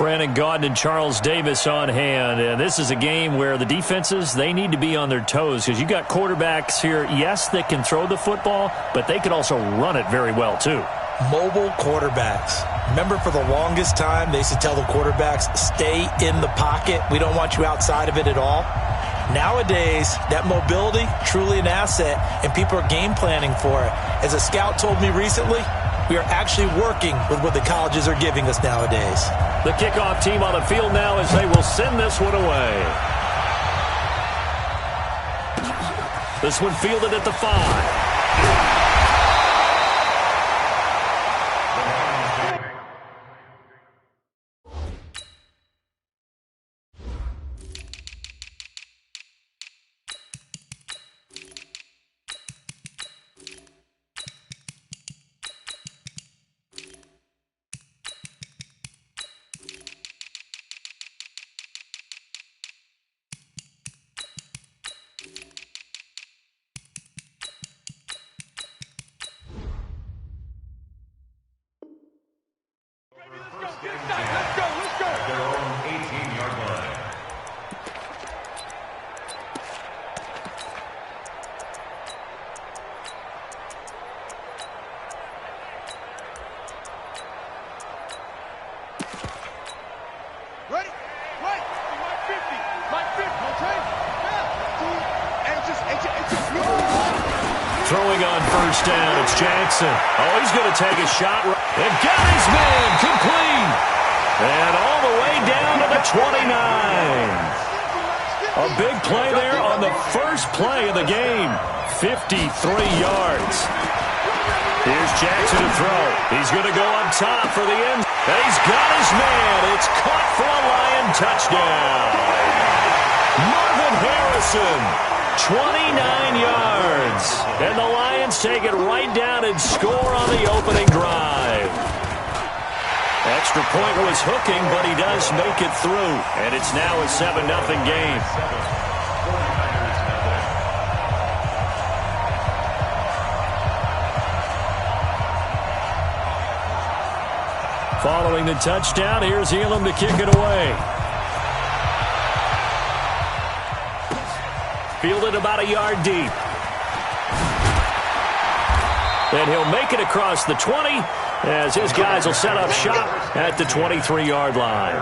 Brandon Gaudin and Charles Davis on hand. And this is a game where the defenses, they need to be on their toes because you got quarterbacks here, yes, that can throw the football, but they can also run it very well too. Mobile quarterbacks. Remember, for the longest time, they used to tell the quarterbacks, stay in the pocket. We don't want you outside of it at all. Nowadays, that mobility, truly an asset, and people are game planning for it. As a scout told me recently, we are actually working with what the colleges are giving us nowadays. The kickoff team on the field now as they will send this one away. This one fielded at the 5. Throwing on first down, it's Jackson. Oh, he's going to take a shot. And got his man complete. And all the way down to the 29. A big play there on the first play of the game. 53 yards. Here's Jackson to throw. He's going to go up top for the end. And he's got his man. It's caught for a Lion touchdown. Marvin Harrison. 29 yards. And the Lions take it right down and score on the opening drive. Extra point was hooking, but he does make it through. And it's now a 7-0 game. Following the touchdown, here's Elam to kick it away. Fielded about a yard deep. And he'll make it across the 20 as his guys will set up shop at the 23-yard line.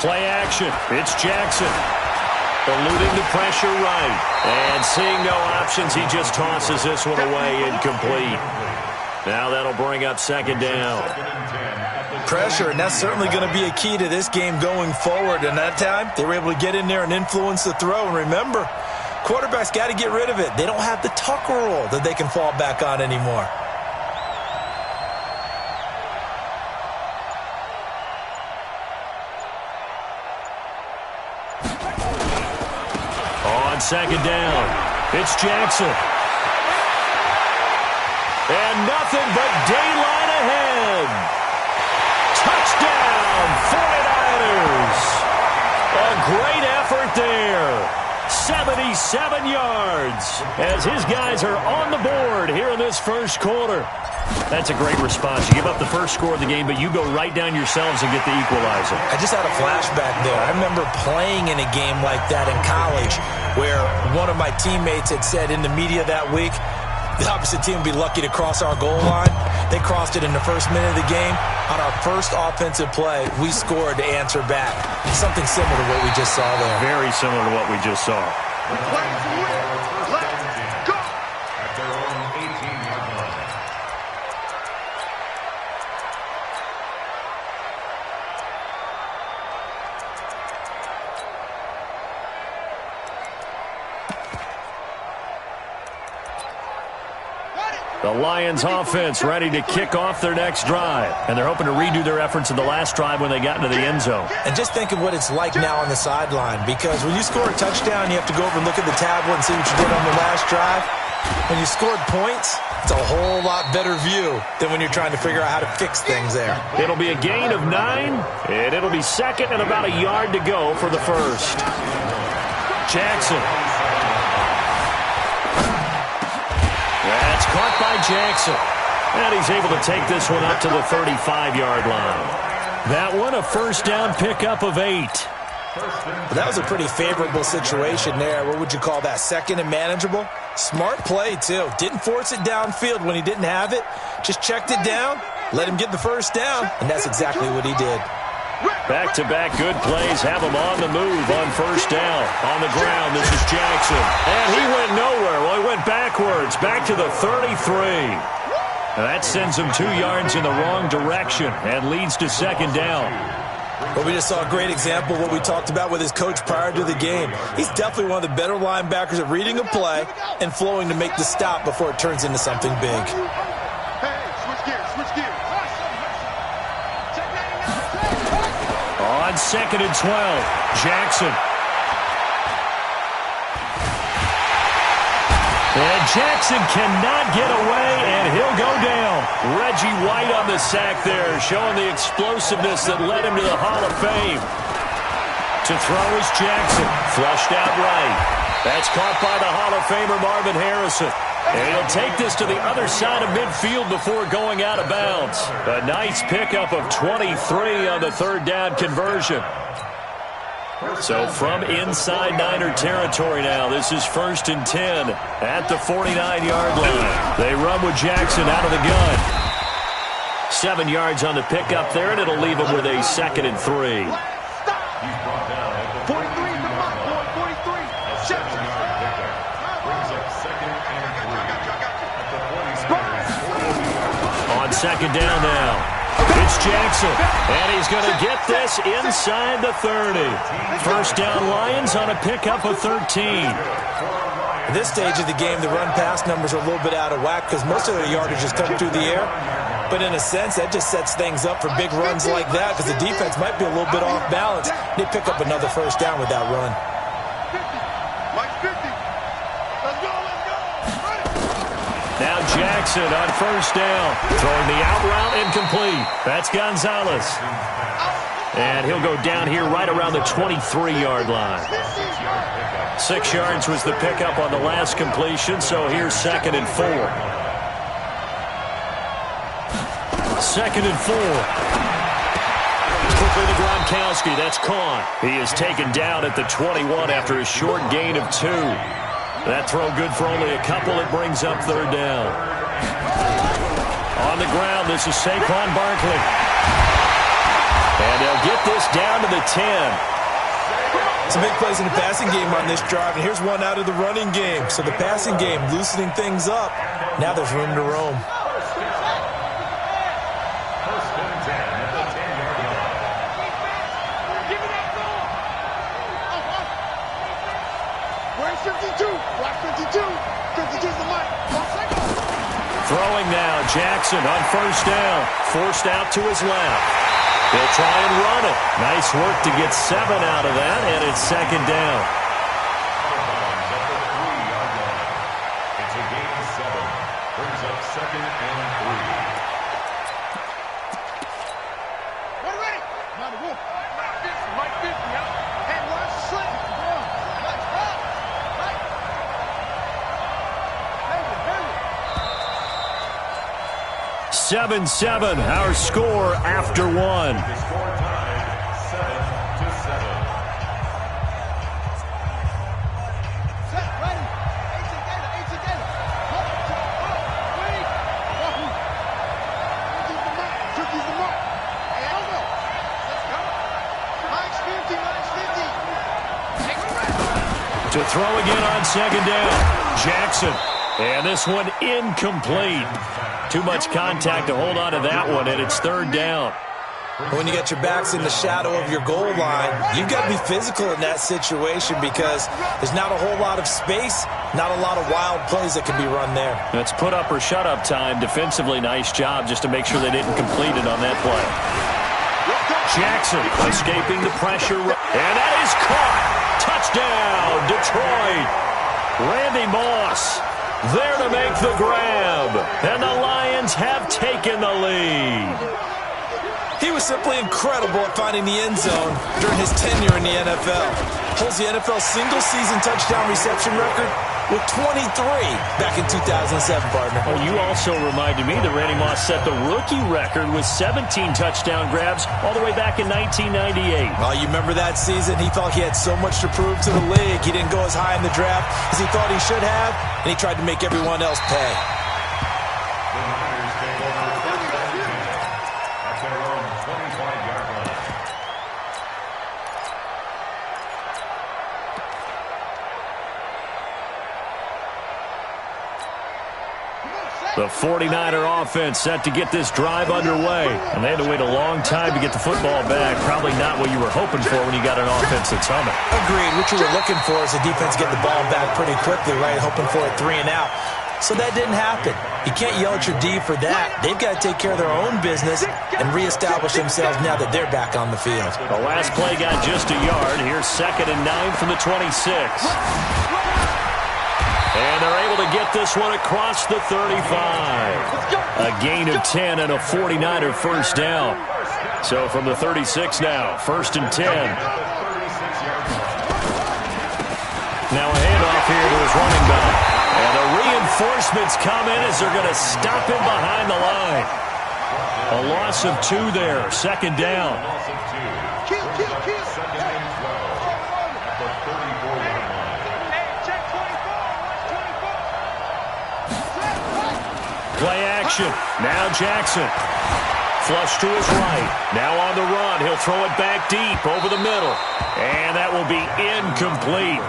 Play action. It's Jackson. Eluding the pressure right. And seeing no options, he just tosses this one away incomplete. Now that'll bring up second down. Pressure, and that's certainly going to be a key to this game going forward. And that time, they were able to get in there and influence the throw. And remember, quarterbacks got to get rid of it. They don't have the tuck rule that they can fall back on anymore. On second down, it's Jackson. And nothing but daylight ahead. Touchdown, 49ers. A great effort there. 77 yards as his guys are on the board here in this first quarter. That's a great response. You give up the first score of the game, but you go right down yourselves and get the equalizer. I just had a flashback there. I remember playing in a game like that in college where one of my teammates had said in the media that week, the opposite team would be lucky to cross our goal line. They crossed it in the first minute of the game. On our first offensive play, we scored to answer back. Something similar to what we just saw there. Very similar to what we just saw. The Lions offense ready to kick off their next drive. And they're hoping to redo their efforts in the last drive when they got into the end zone. And just think of what it's like now on the sideline. Because when you score a touchdown, you have to go over and look at the tablet and see what you did on the last drive. When you scored points, it's a whole lot better view than when you're trying to figure out how to fix things there. It'll be a gain of 9, and it'll be second and about a yard to go for the first. Jackson. That's caught by Jackson. And he's able to take this one up to the 35-yard line. That one, a first down pickup of 8. That was a pretty favorable situation there. What would you call that? Second and manageable? Smart play, too. Didn't force it downfield when he didn't have it. Just checked it down, let him get the first down, and that's exactly what he did. Back-to-back good plays have him on the move on first down. On the ground, this is Jackson. And he went nowhere. Well, he went backwards, back to the 33. That sends him 2 yards in the wrong direction and leads to second down. Well, we just saw a great example of what we talked about with his coach prior to the game. He's definitely one of the better linebackers at reading a play and flowing to make the stop before it turns into something big. On second and 12, Jackson. And Jackson cannot get away, and he'll go down. Reggie White on the sack there, showing the explosiveness that led him to the Hall of Fame. To throw is Jackson, flushed out right. That's caught by the Hall of Famer Marvin Harrison. And he'll take this to the other side of midfield before going out of bounds. A nice pickup of 23 on the third down conversion. So from inside Niner territory now, this is first and 10 at the 49-yard line. They run with Jackson out of the gun. 7 yards on the pickup there, and it'll leave them with a second and 3. On second down now. It's Jackson, and he's going to get this inside the 30. First down Lions on a pickup of 13. At this stage of the game, the run-pass numbers are a little bit out of whack because most of their yardage is coming through the air. But in a sense, that just sets things up for big runs like that because the defense might be a little bit off balance. They pick up another first down with that run. Now Jackson on first down. Throwing the out route incomplete. That's Gonzalez. And he'll go down here right around the 23-yard line. 6 yards was the pickup on the last completion, so here's second and 4. Second and 4. Quickly to Gronkowski. That's caught. He is taken down at the 21 after a short gain of 2. That throw good for only a couple. It brings up third down. On the ground, this is Saquon Barkley. And they'll get this down to the 10. Some big plays in the passing game on this drive, and here's one out of the running game. So the passing game loosening things up. Now there's room to roam. Throwing now, Jackson on first down. Forced out to his left. They'll try and run it. Nice work to get 7 out of that, and it's second down. It's a gain of 7. Brings up second and 3. We're ready. Now the wolf. Mike 50, and watch the slip. Let's go. Right. Hey. 7-7, our score after 1. The score tied 7-7. Set, ready. Eight together. Turkey's the mark. Hey, Elmo. Let's go. Mike's 50. To throw again on second down, Jackson. And this one incomplete. Too much contact to hold on to that one, and it's third down. When you get your backs in the shadow of your goal line, you've got to be physical in that situation because there's not a whole lot of space, not a lot of wild plays that can be run there. That's put up or shut up time. Defensively, nice job just to make sure they didn't complete it on that play. Jackson escaping the pressure, and that is caught. Touchdown, Detroit. Randy Moss There to make the grab. And the Lions have taken the lead. He was simply incredible at finding the end zone during his tenure in the NFL. Holds the NFL single-season touchdown reception record with 23 back in 2007, partner. Well, you also reminded me that Randy Moss set the rookie record with 17 touchdown grabs all the way back in 1998. Well, you remember that season? He thought he had so much to prove to the league. He didn't go as high in the draft as he thought he should have, and he tried to make everyone else pay. The 49er offense set to get this drive underway. And they had to wait a long time to get the football back. Probably not what you were hoping for when you got an offense that's humming. Agreed. What you were looking for is the defense get the ball back pretty quickly, right? Hoping for a 3 and out. So that didn't happen. You can't yell at your D for that. They've got to take care of their own business and reestablish themselves now that they're back on the field. The last play got just a yard. Here's 2nd and 9 from the 26. And they're able to get this one across the 35. A gain of 10 and a 49er first down. So from the 36 now, 1st and 10. Now a handoff here to his running back. And the reinforcements come in as they're going to stop him behind the line. A loss of 2 there, 2nd down. Play action. Now Jackson. Flush to his right. Now on the run. He'll throw it back deep over the middle. And that will be incomplete.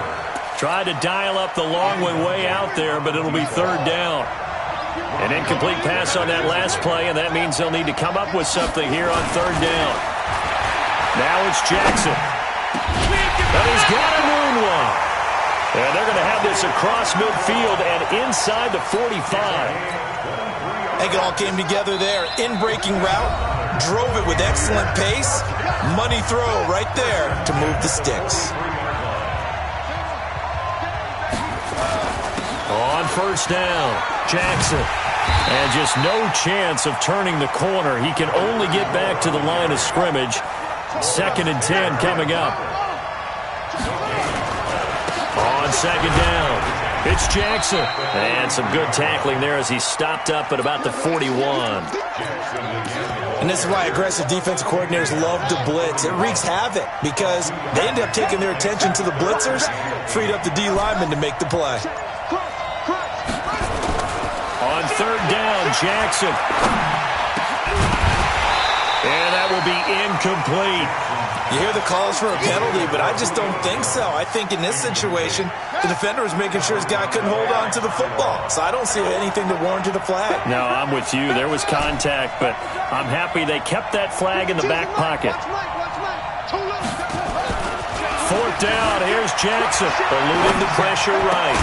Tried to dial up the long one way out there, but it'll be 3rd down. An incomplete pass on that last play, and that means they'll need to come up with something here on 3rd down. Now it's Jackson. And he's got a moonwalk. And they're going to have this across midfield and inside the 45. I think it all came together there. In-breaking route, drove it with excellent pace. Money throw right there to move the sticks. On 1st down, Jackson. And just no chance of turning the corner. He can only get back to the line of scrimmage. 2nd and 10 coming up. On 2nd down, it's Jackson. And some good tackling there as he stopped up at about the 41. And this is why aggressive defensive coordinators love to blitz. It wreaks havoc because they end up taking their attention to the blitzers, freed up the D lineman to make the play. On 3rd down, Jackson. And that will be incomplete. You hear the calls for a penalty, but I just don't think so. I think in this situation, the defender was making sure his guy couldn't hold on to the football. So I don't see anything that warranted a flag. No, I'm with you. There was contact, but I'm happy they kept that flag in the back pocket. 4th down, here's Jackson, eluding the pressure right.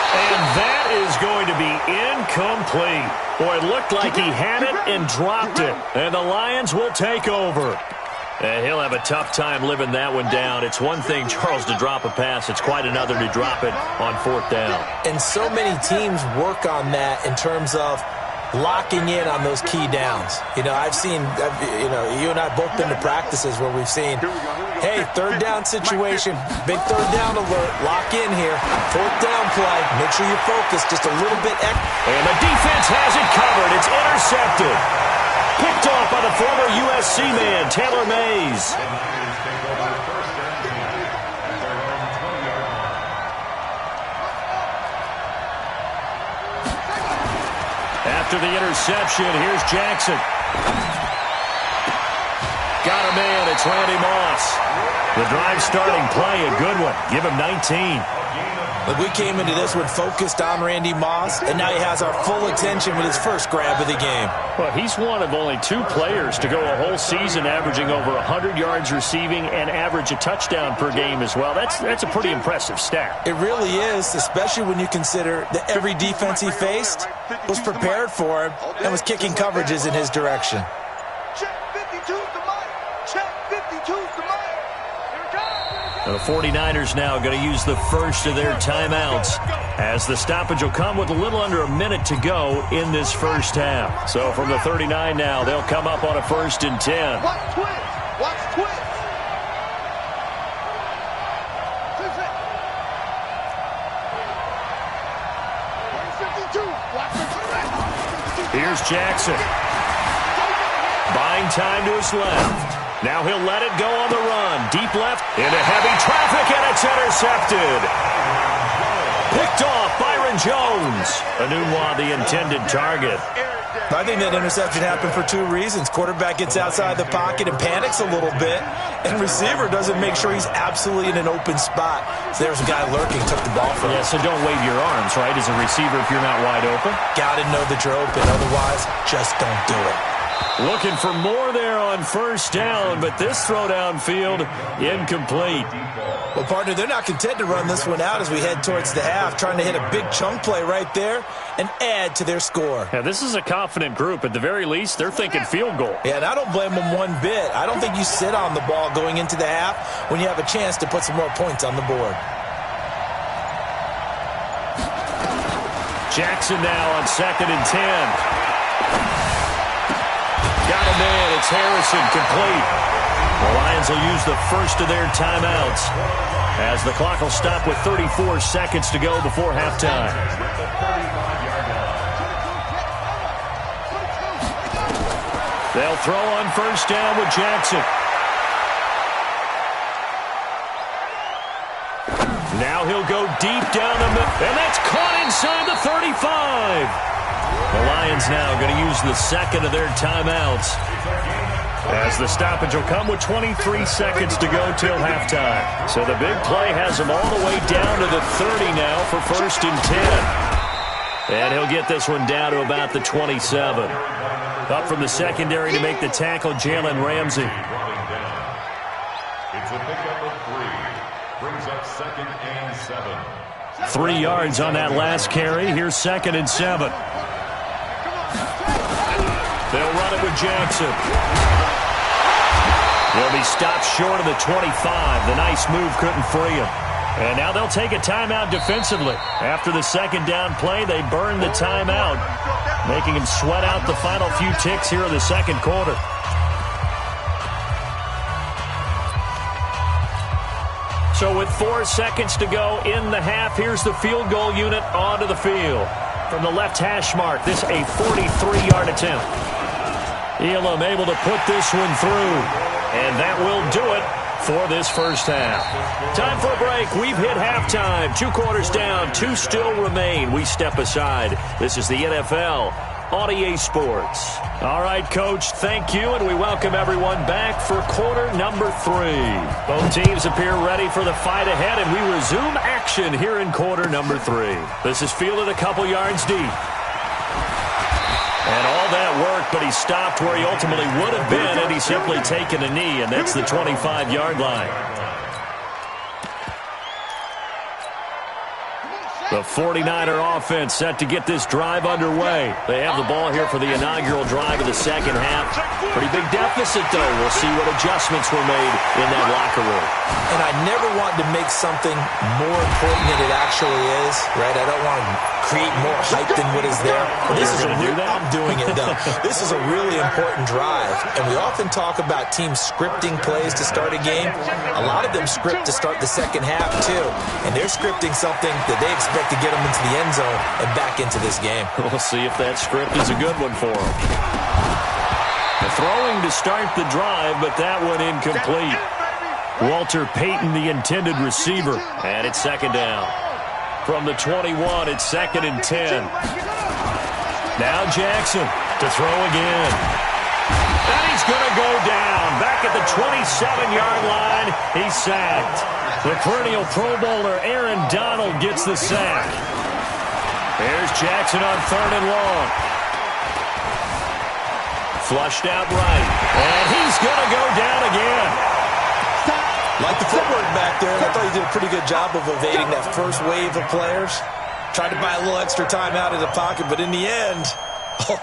And that is going to be incomplete. Boy, it looked like he had it and dropped it. And the Lions will take over. And he'll have a tough time living that one down. It's one thing, Charles, to drop a pass. It's quite another to drop it on 4th down. And so many teams work on that in terms of locking in on those key downs. You know, you and I both been to practices where we've seen, hey, 3rd down situation, big 3rd down alert, lock in here. 4th down play, make sure you focus just a little bit. And the defense has it covered. It's intercepted. Picked off by the former USC man, Taylor Mays. After the interception, here's Jackson. Got a man, it's Randy Moss. The drive starting play, a good one. Give him 19. Look, we came into this one focused on Randy Moss, and now he has our full attention with his first grab of the game. Well, he's one of only 2 players to go a whole season averaging over 100 yards receiving and average a touchdown per game as well. That's a pretty impressive stat. It really is, especially when you consider that every defense he faced was prepared for him and was kicking coverages in his direction. Check 52's the mic. Check 52's the mic. And the 49ers now going to use the first of their timeouts, as the stoppage will come with a little under a minute to go in this first half. So from the 39 now, they'll come up on a 1st and 10. Watch twist. Watch twist. Here's Jackson. Buying time to his left. Now he'll let it go on the run. Deep left into heavy traffic, and it's intercepted. Picked off Byron Jones. Anunwa, the intended target. I think that interception happened for two reasons. Quarterback gets outside the pocket and panics a little bit, and receiver doesn't make sure he's absolutely in an open spot. So there's a guy lurking, took the ball from him. Yeah, so don't wave your arms, right, as a receiver if you're not wide open. Got to know that you're open. Otherwise, just don't do it. Looking for more there on 1st down, but this throw downfield incomplete. Well, partner, they're not content to run this one out as we head towards the half, trying to hit a big chunk play right there and add to their score. Yeah, this is a confident group. At the very least, they're thinking field goal. Yeah, and I don't blame them one bit. I don't think you sit on the ball going into the half when you have a chance to put some more points on the board. Jackson now on 2nd and 10. Got him in. It's Harrison, complete. The Lions will use the first of their timeouts, as the clock will stop with 34 seconds to go before halftime. They'll throw on 1st down with Jackson. Now he'll go deep down the middle, and that's caught inside the 35. The Lions now going to use the second of their timeouts, as the stoppage will come with 23 seconds to go till halftime. So the big play has him all the way down to the 30 now for 1st and 10. And he'll get this one down to about the 27. Up from the secondary to make the tackle, Jalen Ramsey. It's a pickup of 3. Brings up 2nd and 7. 3 yards on that last carry. Here's 2nd and 7. They'll run it with Jackson. He'll be stopped short of the 25. The nice move couldn't free him. And now they'll take a timeout defensively. After the 2nd down play, they burn the timeout, making him sweat out the final few ticks here in the 2nd quarter. So with 4 seconds to go in the half, here's the field goal unit onto the field. From the left hash mark, this a 43-yard attempt. Elam able to put this one through. And that will do it for this first half. Time for a break. We've hit halftime. 2 quarters down. 2 still remain. We step aside. This is the NFL on EA Sports. All right, Coach, thank you, and we welcome everyone back for quarter number 3. Both teams appear ready for the fight ahead, and we resume action here in quarter number 3. This is fielded a couple yards deep. And all that work, but he stopped where he ultimately would have been had he simply taken a knee, and that's the 25-yard line. The 49er offense set to get this drive underway. They have the ball here for the inaugural drive of the second half. Pretty big deficit, though. We'll see what adjustments were made in that locker room. And I never want to make something more important than it actually is, right? I don't want to create more hype than what is there. This is I'm doing it, though. This is a really important drive. And we often talk about teams scripting plays to start a game. A lot of them script to start the second half, too. And they're scripting something that they expect to get them into the end zone and back into this game. We'll see if that script is a good one for them. The throwing to start the drive, but that one incomplete. Walter Payton, the intended receiver, and it's 2nd down. From the 21, it's 2nd and 10. Now Jackson to throw again. And he's going to go down. Back at the 27-yard line, he's sacked. The perennial Pro Bowler Aaron Donald gets the sack. Here's Jackson on 3rd and long. Flushed out right. And he's going to go down again. Like the footwork back there, I thought he did a pretty good job of evading that first wave of players. Tried to buy a little extra time out of the pocket, but in the end,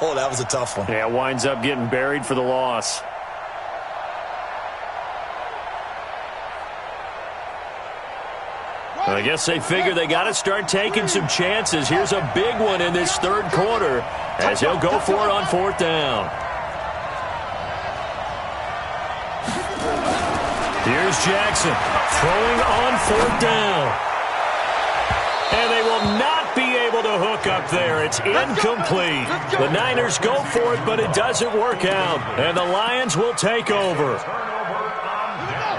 oh, that was a tough one. Yeah, winds up getting buried for the loss. I guess they figure they got to start taking some chances. Here's a big one in this third quarter as he'll go for it on fourth down. Here's Jackson throwing on fourth down. And they will not be able to hook up there. It's incomplete. The Niners go for it, but it doesn't work out. And the Lions will take over.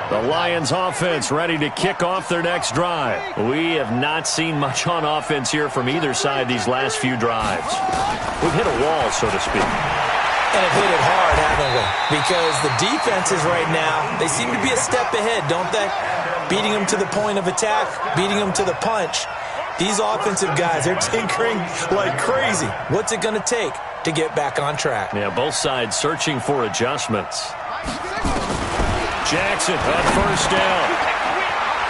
The Lions offense ready to kick off their next drive. We have not seen much on offense here from either side these last few drives. We've hit a wall, so to speak. And have hit it hard, haven't we? Because the defenses right now, they seem to be a step ahead, don't they? Beating them to the point of attack, beating them to the punch. These offensive guys, they're tinkering like crazy. What's it going to take to get back on track? Yeah, both sides searching for adjustments. Jackson on first down.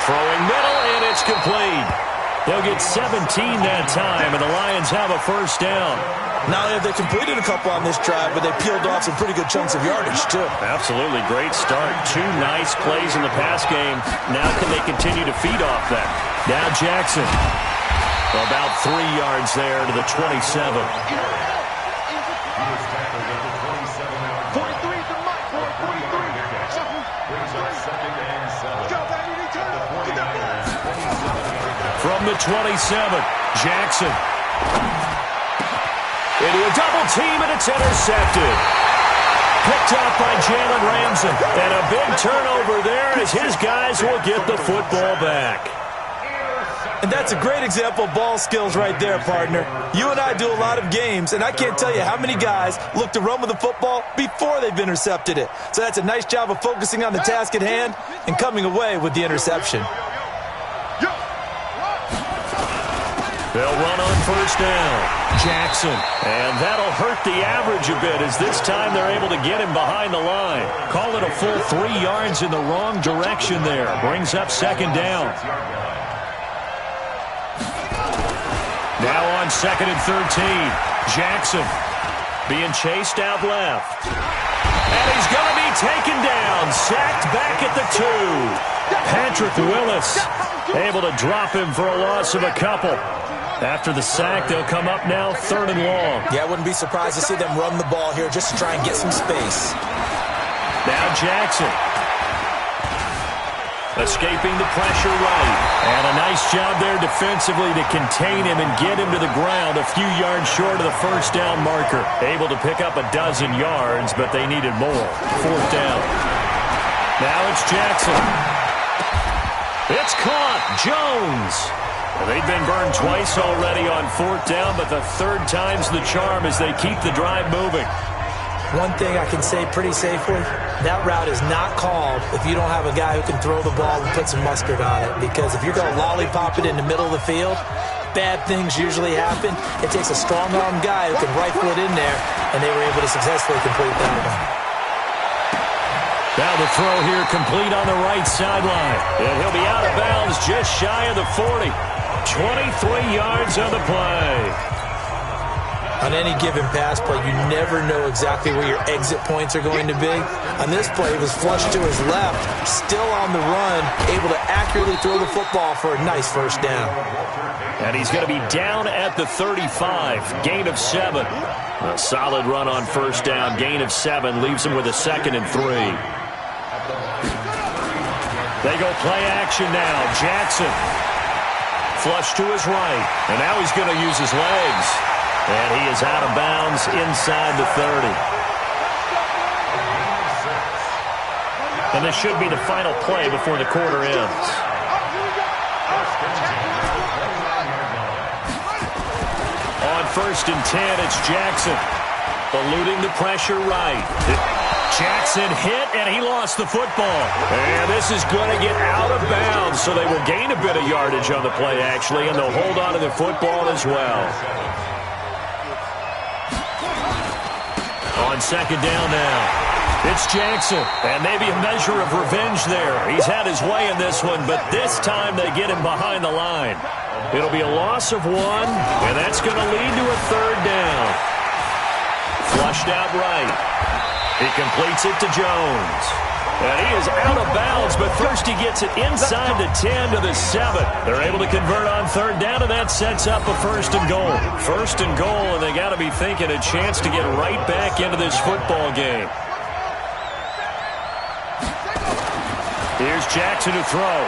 Throwing middle, and it's complete. They'll get 17 that time, and the Lions have a first down. Not only have they completed a couple on this drive, but they peeled off some pretty good chunks of yardage, too. Absolutely. Great start. 2 nice plays in the pass game. Now can they continue to feed off that? Now Jackson. About 3 yards there to the 27. From the 27, Jackson. Into a double team, and it's intercepted. Picked up by Jalen Ramsey. And a big turnover there as his guys will get the football back. And that's a great example of ball skills right there, partner. You and I do a lot of games, and I can't tell you how many guys look to run with the football before they've intercepted it. So that's a nice job of focusing on the task at hand and coming away with the interception. They'll run on first down. Jackson. And that'll hurt the average a bit as this time they're able to get him behind the line. Call it a full 3 yards in the wrong direction there. Brings up second down. Now on second and 13. Jackson being chased out left. And he's going to be taken down. Sacked back at the 2. Patrick Willis able to drop him for a loss of a couple. After the sack, they'll come up now third and long. Yeah, I wouldn't be surprised to see them run the ball here just to try and get some space. Now Jackson. Escaping the pressure right. And a nice job there defensively to contain him and get him to the ground a few yards short of the first down marker. Able to pick up a dozen yards, but they needed more. Fourth down. Now it's Jackson. It's caught. Jones. They've been burned twice already on fourth down, but the third time's the charm as they keep the drive moving. One thing I can say pretty safely, that route is not called if you don't have a guy who can throw the ball and put some mustard on it. Because if you're going to lollipop it in the middle of the field, bad things usually happen. It takes a strong-armed guy who can rifle it in there, and they were able to successfully complete that one. Now the throw here complete on the right sideline. And he'll be out of bounds just shy of the 40. 23 yards on the play. On any given pass play, you never know exactly where your exit points are going to be. On this play, he was flushed to his left, still on the run, able to accurately throw the football for a nice first down. And he's going to be down at the 35, gain of 7. A solid run on first down, gain of 7, leaves him with a 2nd and 3. They go play action now. Jackson. Flush to his right. And now he's going to use his legs. And he is out of bounds inside the 30. And this should be the final play before the quarter ends. On first and 10, it's Jackson. Eluding the pressure right. Jackson hit, and he lost the football. And this is going to get out of bounds, so they will gain a bit of yardage on the play, actually, and they'll hold on to the football as well. On second down now, it's Jackson, and maybe a measure of revenge there. He's had his way in this one, but this time they get him behind the line. It'll be a loss of 1, and that's going to lead to a third down. Flushed out right. He completes it to Jones. And he is out of bounds, but first he gets it inside the 10 to the 7. They're able to convert on third down, and that sets up a 1st and goal. 1st and goal, and they got to be thinking a chance to get right back into this football game. Here's Jackson to throw.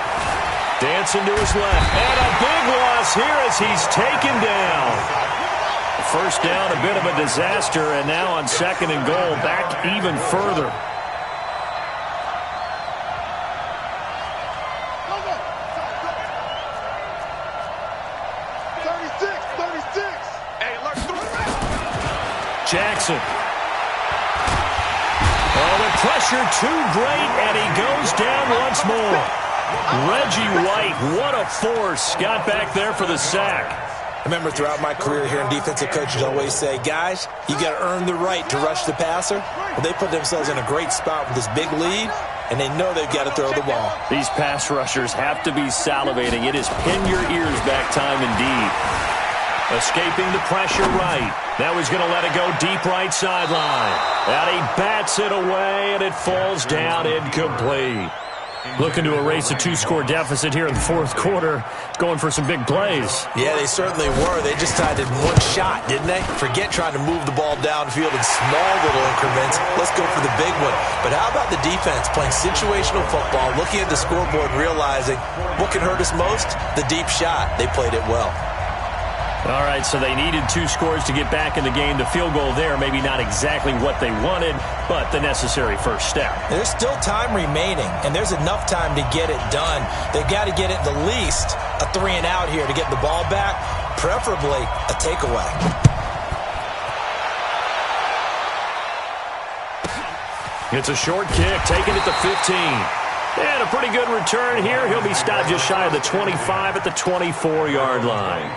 Dancing to his left. And a big loss here as he's taken down. First down, a bit of a disaster, and now on 2nd and goal, back even further. Jackson. Oh, the pressure too great, and he goes down once more. Reggie White, what a force. Got back there for the sack. I remember throughout my career here in defensive coaches always say, guys, you got to earn the right to rush the passer. Well, they put themselves in a great spot with this big lead, and they know they've got to throw the ball. These pass rushers have to be salivating. It is pin your ears back time indeed. Escaping the pressure right. Now he's going to let it go deep right sideline. And he bats it away, and it falls down incomplete. Looking to erase a 2-score deficit here in the 4th quarter. Going for some big plays. Yeah, they certainly were. They just tied it in one shot, didn't they? Forget trying to move the ball downfield in small little increments. Let's go for the big one. But how about the defense playing situational football, looking at the scoreboard, realizing what can hurt us most? The deep shot. They played it well. All right, so they needed 2 scores to get back in the game. The field goal there, maybe not exactly what they wanted, but the necessary first step. There's still time remaining, and there's enough time to get it done. They've got to get it the least a 3-and-out here to get the ball back, preferably a takeaway. It's a short kick, taken at the 15. And a pretty good return here. He'll be stopped just shy of the 25 at the 24-yard line.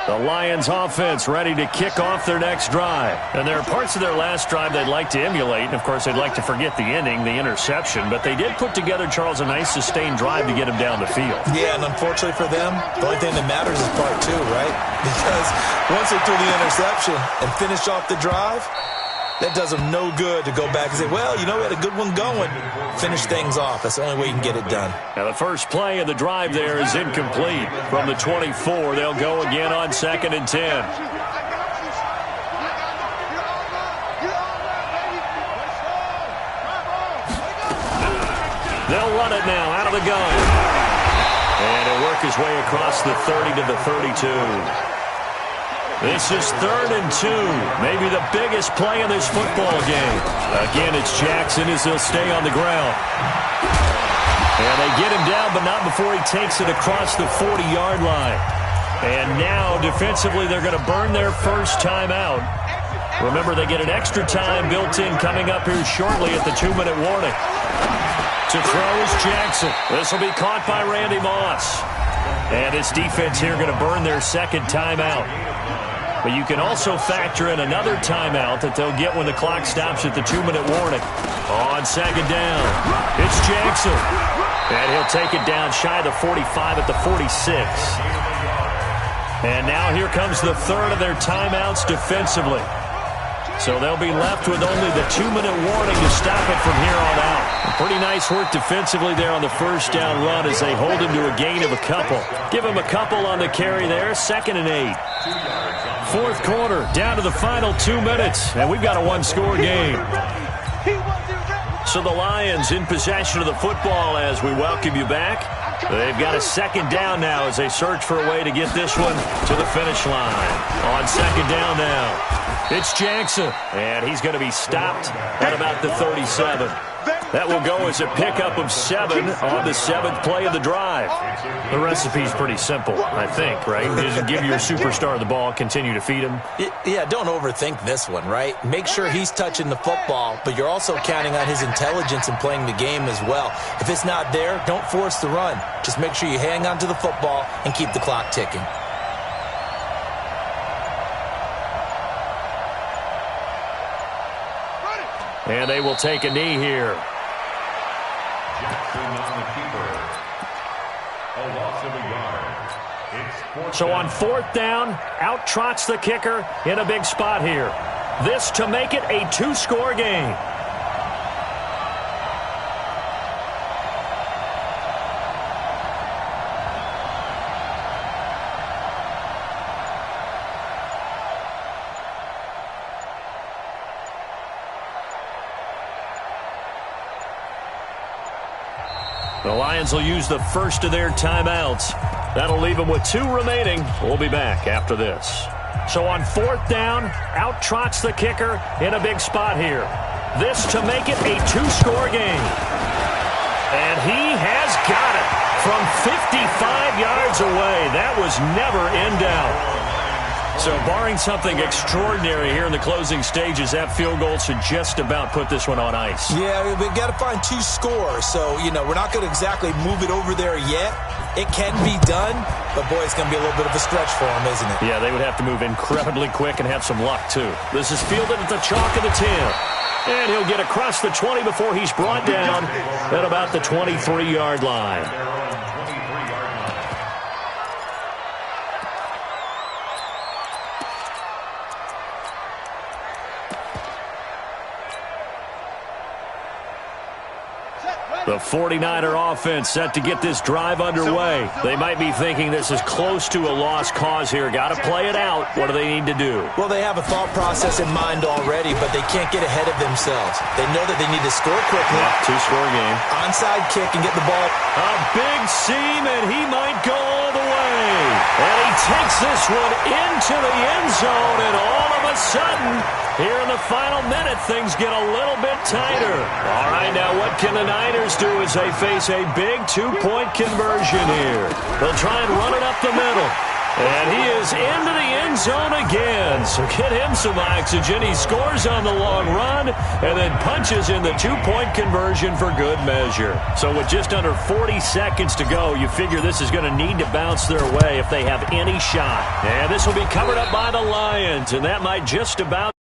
The Lions offense ready to kick off their next drive. And there are parts of their last drive they'd like to emulate. And, of course, they'd like to forget the ending, the interception. But they did put together, Charles, a nice sustained drive to get him down the field. Yeah, and unfortunately for them, the only thing that matters is part 2, right? Because once they threw the interception and finished off the drive, that does them no good to go back and say, well, you know, we had a good one going. Finish things off. That's the only way you can get it done. Now the first play of the drive there is incomplete. From the 24, they'll go again on 2nd and 10. They'll run it now out of the gun. And he'll work his way across the 30 to the 32. This is 3rd and 2. Maybe the biggest play in this football game. Again, it's Jackson as he'll stay on the ground. And they get him down, but not before he takes it across the 40-yard line. And now, defensively, they're going to burn their first timeout. Remember, they get an extra time built in coming up here shortly at the 2-minute warning. To throw is Jackson. This will be caught by Randy Moss. And this defense here going to burn their second timeout. But you can also factor in another timeout that they'll get when the clock stops at the 2-minute warning. On 2nd down, it's Jackson. And he'll take it down shy of the 45 at the 46. And now here comes the 3rd of their timeouts defensively. So they'll be left with only the 2-minute warning to stop it from here on out. Pretty nice work defensively there on the first down run as they hold him to a gain of a couple. Give him a couple on the carry there, 2nd and 8. 4th quarter, down to the final 2 minutes, and we've got a 1-score game. So the Lions in possession of the football as we welcome you back. They've got a 2nd down now as they search for a way to get this one to the finish line. On 2nd down now, it's Jackson, and he's going to be stopped at about the 37. That will go as a pickup of 7 on the 7th play of the drive. The recipe's pretty simple, I think, right? Just give your superstar the ball, continue to feed him. Yeah, don't overthink this one, right? Make sure he's touching the football, but you're also counting on his intelligence in playing the game as well. If it's not there, don't force the run. Just make sure you hang on to the football and keep the clock ticking. And they will take a knee here. Jackson on the keeper. A loss of a yard. It's So on 4th down, out trots the kicker in a big spot here. This to make it a 2-score game. The Lions will use the first of their timeouts. That'll leave them with 2 remaining. We'll be back after this. So on 4th down, out trots the kicker in a big spot here. This to make it a 2-score game. And he has got it from 55 yards away. That was never in doubt. So barring something extraordinary here in the closing stages, that field goal should just about put this one on ice. Yeah, we've got to find 2 scores. So, we're not going to exactly move it over there yet. It can be done, but, boy, it's going to be a little bit of a stretch for him, isn't it? Yeah, they would have to move incredibly quick and have some luck, too. This is fielded at the chalk of the 10. And he'll get across the 20 before he's brought down at about the 23-yard line. The 49er offense set to get this drive underway. They might be thinking this is close to a lost cause here. Got to play it out. What do they need to do? Well, they have a thought process in mind already, but they can't get ahead of themselves. They know that they need to score quickly. Yeah, 2-score game. Onside kick and get the ball. A big seam, and he might go all the way. And he takes this one into the end zone, and all of a sudden, here in the final minute, things get a little bit tighter. All right, now what can the Niners do as they face a big 2-point conversion here? They'll try and run it up the middle. And he is into the end zone again. So get him some oxygen. He scores on the long run and then punches in the 2-point conversion for good measure. So with just under 40 seconds to go, you figure this is going to need to bounce their way if they have any shot. And this will be covered up by the Lions, and that might just about